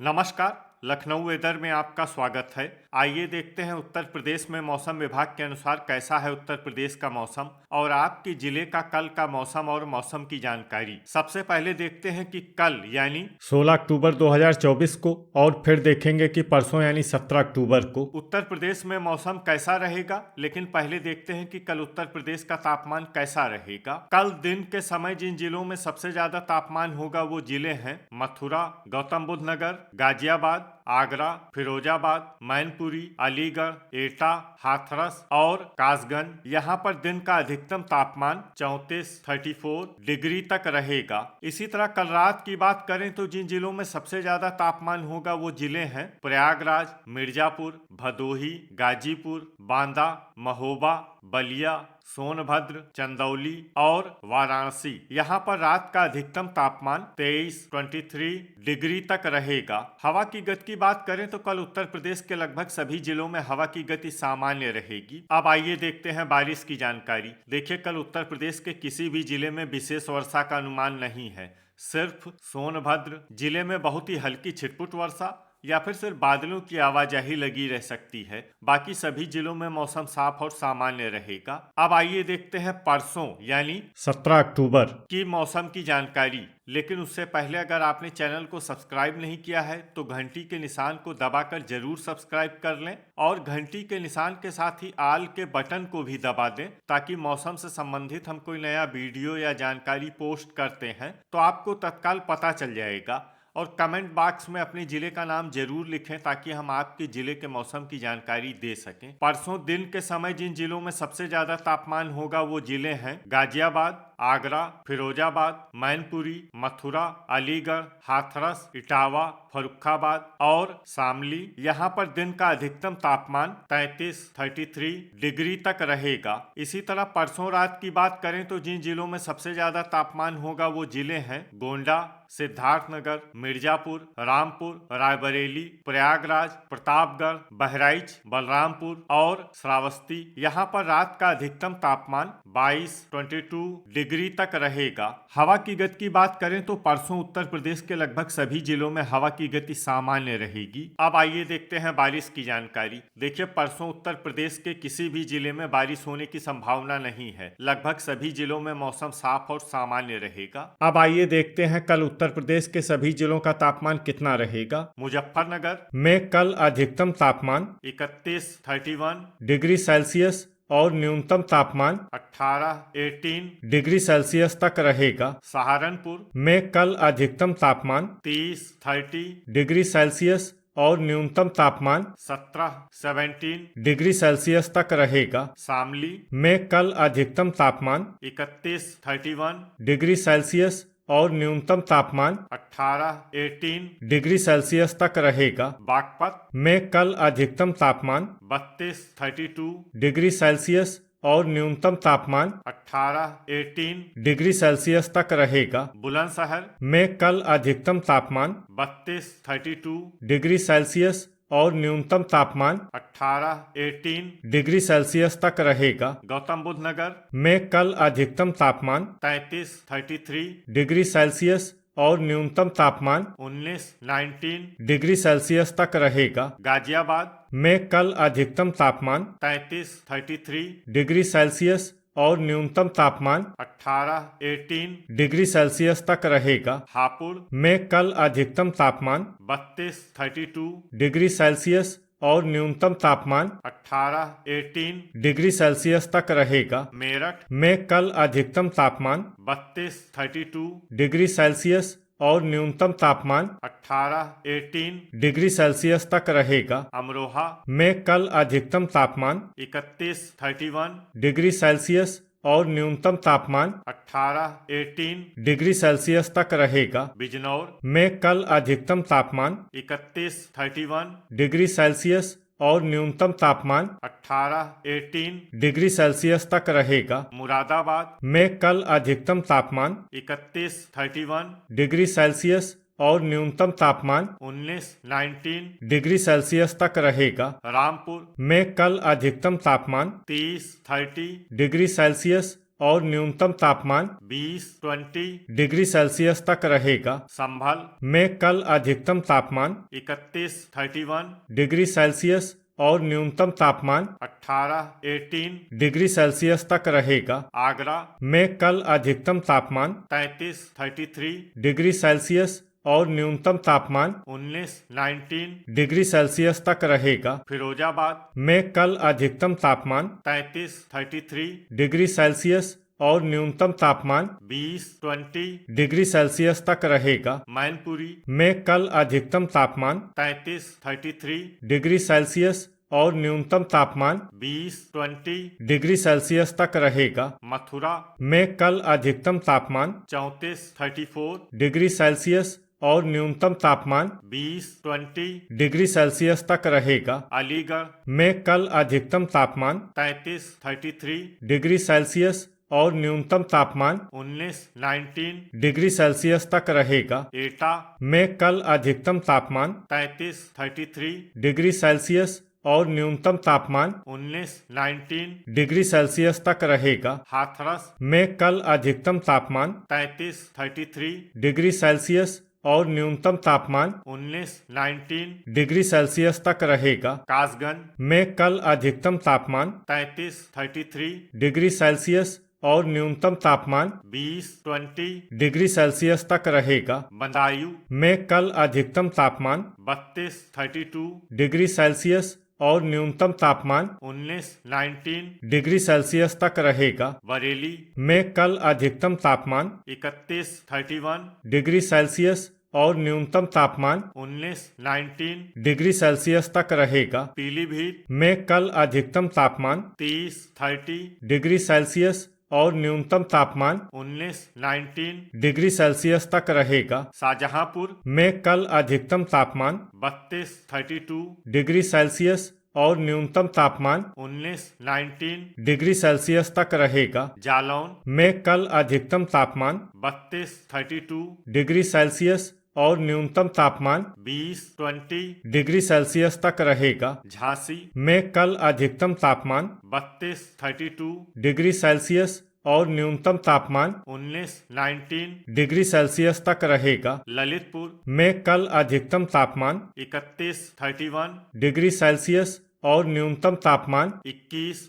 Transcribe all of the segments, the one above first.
नमस्कार। लखनऊ वेदर में आपका स्वागत है। आइए देखते हैं उत्तर प्रदेश में मौसम विभाग के अनुसार कैसा है उत्तर प्रदेश का मौसम और आपके जिले का कल का मौसम और मौसम की जानकारी। सबसे पहले देखते हैं कि कल यानी 16 अक्टूबर 2024 को और फिर देखेंगे कि परसों यानी 17 अक्टूबर को उत्तर प्रदेश में मौसम कैसा रहेगा। लेकिन पहले देखते हैं कि कल उत्तर प्रदेश का तापमान कैसा रहेगा। कल दिन के समय जिन जिलों में सबसे ज्यादा तापमान होगा वो जिले हैं मथुरा, गौतम बुद्ध नगर, गाजियाबाद, आगरा, फिरोजाबाद, मैनपुरी, अलीगढ़, एटा, हाथरस और कासगंज। यहाँ पर दिन का अधिकतम तापमान 34 डिग्री तक रहेगा। इसी तरह कल रात की बात करें तो जिन जिलों में सबसे ज्यादा तापमान होगा वो जिले हैं प्रयागराज, मिर्जापुर, भदोही, गाजीपुर, बांदा, महोबा, बलिया, सोनभद्र, चंदौली और वाराणसी। यहाँ पर रात का अधिकतम तापमान 23 डिग्री तक रहेगा। हवा की गति की बात करें तो कल उत्तर प्रदेश के लगभग सभी जिलों में हवा की गति सामान्य रहेगी। अब आइए देखते हैं बारिश की जानकारी। देखिए, कल उत्तर प्रदेश के किसी भी जिले में विशेष वर्षा का अनुमान नहीं है। सिर्फ सोनभद्र जिले में बहुत ही हल्की छिटपुट वर्षा या फिर सिर्फ बादलों की आवाजाही लगी रह सकती है। बाकी सभी जिलों में मौसम साफ और सामान्य रहेगा। अब आइए देखते हैं परसों यानी 17 अक्टूबर की मौसम की जानकारी। लेकिन उससे पहले अगर आपने चैनल को सब्सक्राइब नहीं किया है तो घंटी के निशान को दबाकर जरूर सब्सक्राइब कर लें और घंटी के निशान के साथ ही आल के बटन को भी दबा दें ताकि मौसम से संबंधित हम कोई नया वीडियो या जानकारी पोस्ट करते हैं तो आपको तत्काल पता चल जाएगा। और कमेंट बॉक्स में अपने जिले का नाम जरूर लिखें ताकि हम आपके जिले के मौसम की जानकारी दे सकें। परसों दिन के समय जिन जिलों में सबसे ज्यादा तापमान होगा वो जिले हैं गाजियाबाद, आगरा, फिरोजाबाद, मैनपुरी, मथुरा, अलीगढ़, हाथरस, इटावा, फर्रुखाबाद और शामली। यहाँ पर दिन का अधिकतम तापमान 33 डिग्री तक रहेगा। इसी तरह परसों रात की बात करें तो जिन जिलों में सबसे ज्यादा तापमान होगा वो जिले हैं गोंडा, सिद्धार्थनगर, मिर्जापुर, रामपुर, रायबरेली, प्रयागराज, प्रतापगढ़, बहराइच, बलरामपुर और श्रावस्ती। यहाँ पर रात का अधिकतम तापमान 22 डिग्री तक रहेगा। हवा की गति की बात करें तो परसों उत्तर प्रदेश के लगभग सभी जिलों में हवा की गति सामान्य रहेगी। अब आइए देखते हैं बारिश की जानकारी। देखिए, परसों उत्तर प्रदेश के किसी भी जिले में बारिश होने की संभावना नहीं है। लगभग सभी जिलों में मौसम साफ और सामान्य रहेगा। अब आइए देखते हैं कल उत्तर प्रदेश के सभी जिलों का तापमान कितना रहेगा। मुजफ्फरनगर में कल अधिकतम तापमान 31 डिग्री सेल्सियस और न्यूनतम तापमान 18 डिग्री सेल्सियस तक रहेगा। सहारनपुर में कल अधिकतम तापमान 30 डिग्री सेल्सियस और न्यूनतम तापमान 17 डिग्री सेल्सियस तक रहेगा। शामली में कल अधिकतम तापमान 31 डिग्री सेल्सियस और न्यूनतम तापमान 18 डिग्री सेल्सियस तक रहेगा। बागपत में कल अधिकतम तापमान 32 डिग्री सेल्सियस और न्यूनतम तापमान 18 डिग्री सेल्सियस तक रहेगा। बुलंदशहर में कल अधिकतम तापमान 32 डिग्री सेल्सियस और न्यूनतम तापमान 18 डिग्री सेल्सियस तक रहेगा। गौतम बुद्ध नगर में कल अधिकतम तापमान 33 डिग्री सेल्सियस और न्यूनतम तापमान 19 डिग्री सेल्सियस तक रहेगा। गाजियाबाद में कल अधिकतम तापमान 33 डिग्री सेल्सियस और न्यूनतम तापमान 18 डिग्री सेल्सियस तक रहेगा। हापुड़ में कल अधिकतम तापमान 32 डिग्री सेल्सियस और न्यूनतम तापमान 18 डिग्री सेल्सियस तक रहेगा। मेरठ में कल अधिकतम तापमान 32 डिग्री सेल्सियस और न्यूनतम तापमान 18 डिग्री सेल्सियस तक रहेगा। अमरोहा में कल अधिकतम तापमान 31 डिग्री सेल्सियस और न्यूनतम तापमान 18 डिग्री सेल्सियस तक रहेगा। बिजनौर में कल अधिकतम तापमान 31 डिग्री सेल्सियस और न्यूनतम तापमान 18 डिग्री सेल्सियस तक रहेगा। मुरादाबाद में कल अधिकतम तापमान 31 डिग्री सेल्सियस और न्यूनतम तापमान 19 डिग्री सेल्सियस तक रहेगा। रामपुर में कल अधिकतम तापमान 30 डिग्री सेल्सियस और न्यूनतम तापमान 20 डिग्री सेल्सियस तक रहेगा। संभल में कल अधिकतम तापमान 31 डिग्री सेल्सियस और न्यूनतम तापमान 18 डिग्री सेल्सियस तक रहेगा। आगरा में कल अधिकतम तापमान 33 डिग्री सेल्सियस और न्यूनतम तापमान 19 डिग्री सेल्सियस तक रहेगा। फिरोजाबाद में कल अधिकतम तापमान 33 डिग्री सेल्सियस और न्यूनतम तापमान 20 डिग्री सेल्सियस तक रहेगा। मैनपुरी में कल अधिकतम तापमान 33 डिग्री सेल्सियस और न्यूनतम तापमान 20 डिग्री सेल्सियस तक रहेगा। मथुरा में कल अधिकतम तापमान 34 डिग्री सेल्सियस और न्यूनतम तापमान 20 डिग्री सेल्सियस तक रहेगा। अलीगढ़ में कल अधिकतम तापमान 33 डिग्री सेल्सियस और न्यूनतम तापमान 19 डिग्री सेल्सियस तक रहेगा। एटा में कल अधिकतम तापमान 33 डिग्री सेल्सियस और न्यूनतम तापमान 19 डिग्री सेल्सियस तक रहेगा। हाथरस में कल अधिकतम तापमान 33 डिग्री सेल्सियस और न्यूनतम तापमान 19 डिग्री सेल्सियस तक रहेगा। कासगंज में कल अधिकतम तापमान 33 डिग्री सेल्सियस और न्यूनतम तापमान 20 डिग्री सेल्सियस तक रहेगा। बदायूं में कल अधिकतम तापमान 32 डिग्री सेल्सियस और न्यूनतम तापमान 19 डिग्री सेल्सियस तक रहेगा। बरेली में कल अधिकतम तापमान 31 डिग्री सेल्सियस और न्यूनतम तापमान 19 डिग्री सेल्सियस तक रहेगा। पीलीभीत में कल अधिकतम तापमान 30 डिग्री सेल्सियस और न्यूनतम तापमान 19 डिग्री सेल्सियस तक रहेगा। शाहजहांपुर में कल अधिकतम तापमान 32 डिग्री सेल्सियस और न्यूनतम तापमान 19 डिग्री सेल्सियस तक रहेगा। जालौन में कल अधिकतम तापमान 32 डिग्री सेल्सियस और न्यूनतम तापमान 20 डिग्री सेल्सियस तक रहेगा। झांसी में कल अधिकतम तापमान 32 डिग्री सेल्सियस और न्यूनतम तापमान 19 डिग्री सेल्सियस तक रहेगा। ललितपुर में कल अधिकतम तापमान 31 डिग्री सेल्सियस और न्यूनतम तापमान 21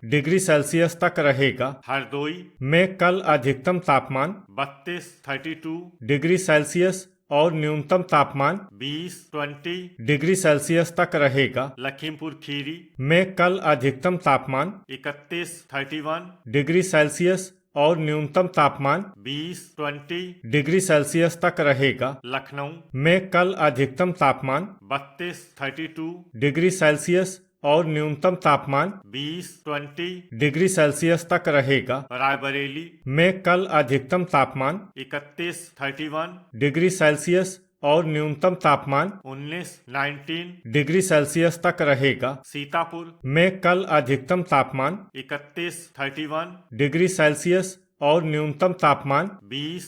डिग्री सेल्सियस तक रहेगा। हरदोई में कल अधिकतम तापमान 32 डिग्री सेल्सियस और न्यूनतम तापमान 20 डिग्री सेल्सियस तक रहेगा। लखीमपुर खीरी में कल अधिकतम तापमान 31 डिग्री सेल्सियस और न्यूनतम तापमान 20 डिग्री सेल्सियस तक रहेगा। लखनऊ में कल अधिकतम तापमान 32 डिग्री सेल्सियस और न्यूनतम तापमान 20 डिग्री सेल्सियस तक रहेगा। रायबरेली में कल अधिकतम तापमान 31 डिग्री सेल्सियस और न्यूनतम तापमान 19 डिग्री सेल्सियस तक रहेगा। सीतापुर में कल अधिकतम तापमान 31 डिग्री सेल्सियस और न्यूनतम तापमान 20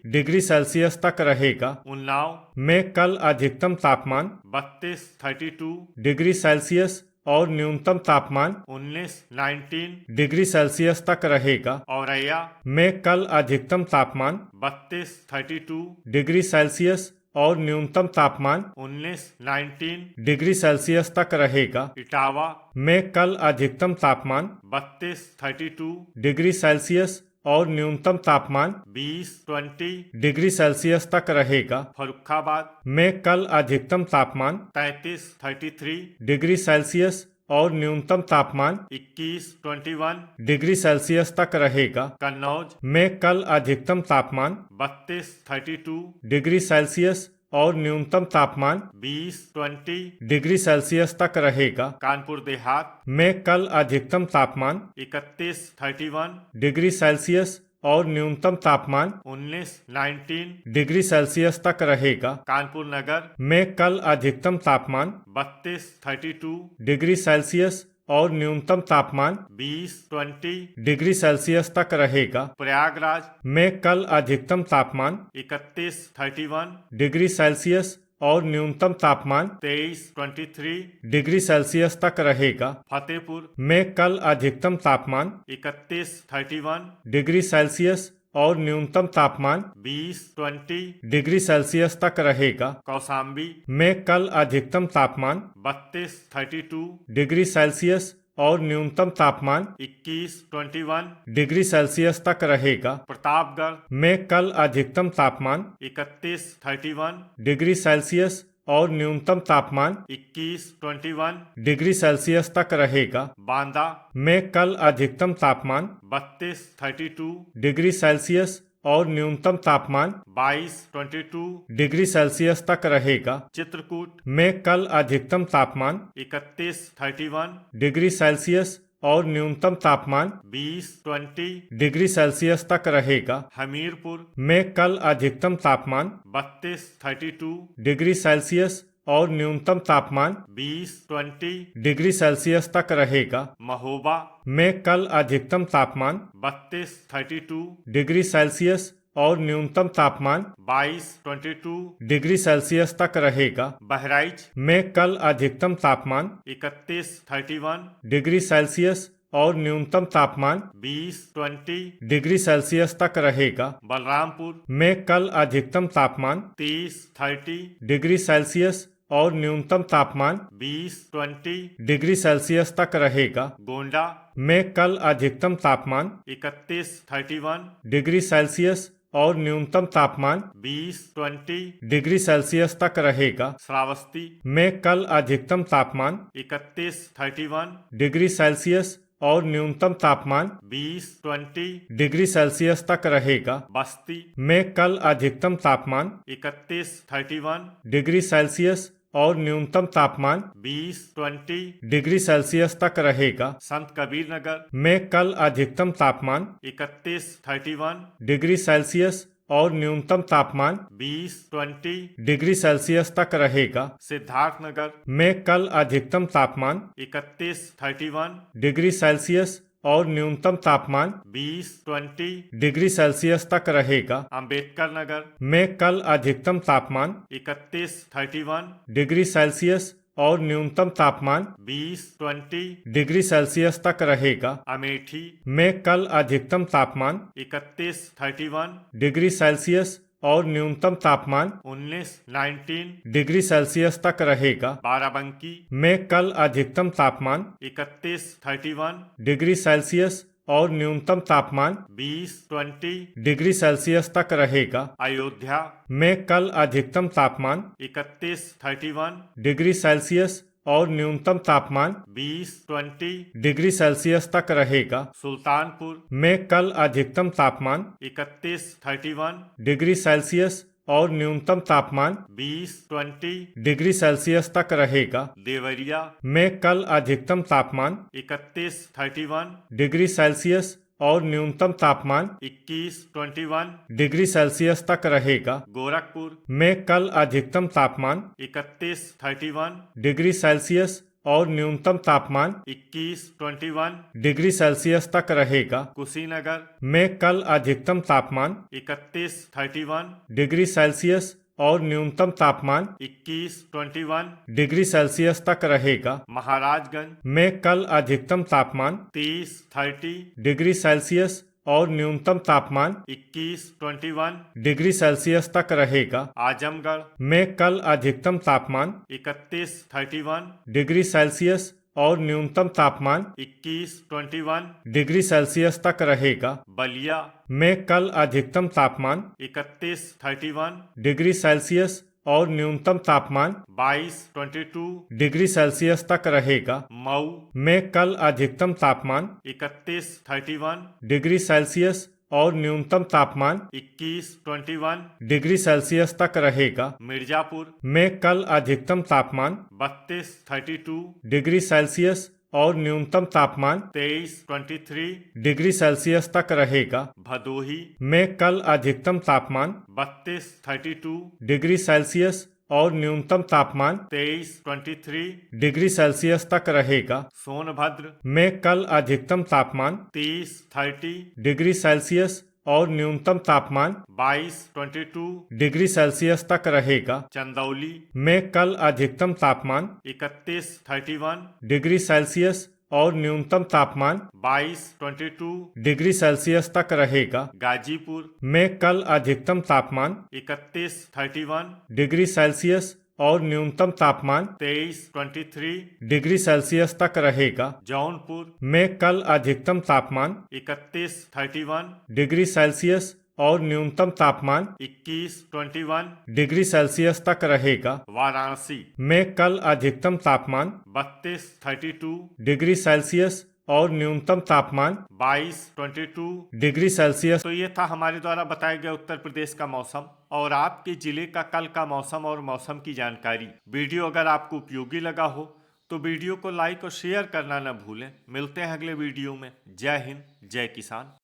डिग्री सेल्सियस तक रहेगा। उन्नाव में कल अधिकतम तापमान 32 डिग्री सेल्सियस और न्यूनतम तापमान 19 डिग्री सेल्सियस तक रहेगा। औरैया में कल अधिकतम तापमान 32 डिग्री सेल्सियस और न्यूनतम तापमान 19 डिग्री सेल्सियस तक रहेगा। इटावा में कल अधिकतम तापमान 32 डिग्री सेल्सियस और न्यूनतम तापमान 20 डिग्री सेल्सियस तक रहेगा। फर्रुखाबाद में कल अधिकतम तापमान 33 डिग्री सेल्सियस और न्यूनतम तापमान 21 डिग्री सेल्सियस तक रहेगा। कन्नौज में कल अधिकतम तापमान 32 डिग्री सेल्सियस और न्यूनतम तापमान 20 डिग्री सेल्सियस तक रहेगा। कानपुर देहात में कल अधिकतम तापमान 31 डिग्री सेल्सियस और न्यूनतम तापमान 19 डिग्री सेल्सियस तक रहेगा। कानपुर नगर में कल अधिकतम तापमान 32 डिग्री सेल्सियस और न्यूनतम तापमान 20 डिग्री सेल्सियस तक रहेगा। प्रयागराज में कल अधिकतम तापमान 31 डिग्री सेल्सियस और न्यूनतम तापमान 23 डिग्री सेल्सियस तक रहेगा। फतेहपुर में कल अधिकतम तापमान 31 डिग्री सेल्सियस और न्यूनतम तापमान 20 डिग्री सेल्सियस तक रहेगा। कौशाम्बी में कल अधिकतम तापमान 32 डिग्री सेल्सियस और न्यूनतम तापमान 21 डिग्री सेल्सियस तक रहेगा। प्रतापगढ़ में कल अधिकतम तापमान 31 डिग्री सेल्सियस और न्यूनतम तापमान 21 डिग्री सेल्सियस तक रहेगा। बांदा में कल अधिकतम तापमान 32 डिग्री सेल्सियस और न्यूनतम तापमान 22 डिग्री सेल्सियस तक रहेगा। चित्रकूट में कल अधिकतम तापमान 31 डिग्री सेल्सियस और न्यूनतम तापमान 20 डिग्री सेल्सियस तक रहेगा। हमीरपुर में कल अधिकतम तापमान 32 डिग्री सेल्सियस और न्यूनतम तापमान 20 डिग्री सेल्सियस तक रहेगा। महोबा में कल अधिकतम तापमान 32 डिग्री सेल्सियस और न्यूनतम तापमान 22 डिग्री सेल्सियस तक रहेगा। बहराइच में कल अधिकतम तापमान 31 डिग्री सेल्सियस और न्यूनतम तापमान 20 डिग्री सेल्सियस तक रहेगा। बलरामपुर में कल अधिकतम तापमान 30 डिग्री सेल्सियस और न्यूनतम तापमान 20 डिग्री सेल्सियस तक रहेगा। गोंडा में कल अधिकतम तापमान 31 डिग्री सेल्सियस और न्यूनतम तापमान 20 डिग्री सेल्सियस तक रहेगा। श्रावस्ती में कल अधिकतम तापमान 31 डिग्री सेल्सियस और न्यूनतम तापमान 20 डिग्री सेल्सियस तक रहेगा। बस्ती में कल अधिकतम तापमान 31 डिग्री सेल्सियस और न्यूनतम तापमान 20 डिग्री सेल्सियस तक रहेगा। संत कबीर नगर में कल अधिकतम तापमान 31 डिग्री सेल्सियस और न्यूनतम तापमान 20 डिग्री सेल्सियस तक रहेगा। सिद्धार्थनगर में कल अधिकतम तापमान 31 डिग्री सेल्सियस और न्यूनतम तापमान 20 डिग्री सेल्सियस तक रहेगा। अंबेडकर नगर में कल अधिकतम तापमान 31 डिग्री सेल्सियस और न्यूनतम तापमान 20 डिग्री सेल्सियस तक रहेगा। अमेठी में कल अधिकतम तापमान 31 डिग्री सेल्सियस और न्यूनतम तापमान 19 डिग्री सेल्सियस तक रहेगा। बाराबंकी में कल अधिकतम तापमान 31 डिग्री सेल्सियस और न्यूनतम तापमान 20 डिग्री सेल्सियस तक रहेगा। अयोध्या में कल अधिकतम तापमान 31 डिग्री सेल्सियस और न्यूनतम तापमान 20 डिग्री सेल्सियस तक रहेगा। सुल्तानपुर में कल अधिकतम तापमान 31 डिग्री सेल्सियस और न्यूनतम तापमान 20 डिग्री सेल्सियस तक रहेगा। देवरिया में कल अधिकतम तापमान 31 डिग्री सेल्सियस और न्यूनतम तापमान 21 डिग्री सेल्सियस तक रहेगा। गोरखपुर में कल अधिकतम तापमान 31 डिग्री सेल्सियस और न्यूनतम तापमान 21 डिग्री सेल्सियस तक रहेगा। कुशीनगर में कल अधिकतम तापमान 31 डिग्री सेल्सियस और न्यूनतम तापमान 21 डिग्री सेल्सियस तक रहेगा। महाराजगंज में कल अधिकतम तापमान 30 डिग्री सेल्सियस और न्यूनतम तापमान 21 डिग्री सेल्सियस तक रहेगा। आजमगढ़ में कल अधिकतम तापमान 31 डिग्री सेल्सियस और न्यूनतम तापमान 21 डिग्री सेल्सियस तक रहेगा। बलिया में कल अधिकतम तापमान 31 डिग्री सेल्सियस और न्यूनतम तापमान 22 डिग्री सेल्सियस तक रहेगा। मऊ में कल अधिकतम तापमान 31 डिग्री सेल्सियस और न्यूनतम तापमान 21 डिग्री सेल्सियस तक रहेगा। मिर्जापुर में कल अधिकतम तापमान 32 डिग्री सेल्सियस और न्यूनतम तापमान 23 डिग्री सेल्सियस तक रहेगा। भदोही में कल अधिकतम तापमान 32 डिग्री सेल्सियस और न्यूनतम तापमान 23 डिग्री सेल्सियस तक रहेगा। सोनभद्र में कल अधिकतम तापमान 30 डिग्री सेल्सियस और न्यूनतम तापमान 22 डिग्री सेल्सियस तक रहेगा। चंदौली में कल अधिकतम तापमान 31 डिग्री सेल्सियस और न्यूनतम तापमान 22 डिग्री सेल्सियस तक रहेगा। गाजीपुर में कल अधिकतम तापमान 31 डिग्री सेल्सियस और न्यूनतम तापमान 23 डिग्री सेल्सियस तक रहेगा। जौनपुर में कल अधिकतम तापमान 31 डिग्री सेल्सियस और न्यूनतम तापमान 21 डिग्री सेल्सियस तक रहेगा। वाराणसी में कल अधिकतम तापमान 32 डिग्री सेल्सियस और न्यूनतम तापमान 22 डिग्री सेल्सियस। तो ये था हमारे द्वारा बताया गया उत्तर प्रदेश का मौसम और आपके जिले का कल का मौसम और मौसम की जानकारी। वीडियो अगर आपको उपयोगी लगा हो तो वीडियो को लाइक और शेयर करना न भूलें। मिलते हैं अगले वीडियो में। जय हिंद, जय किसान।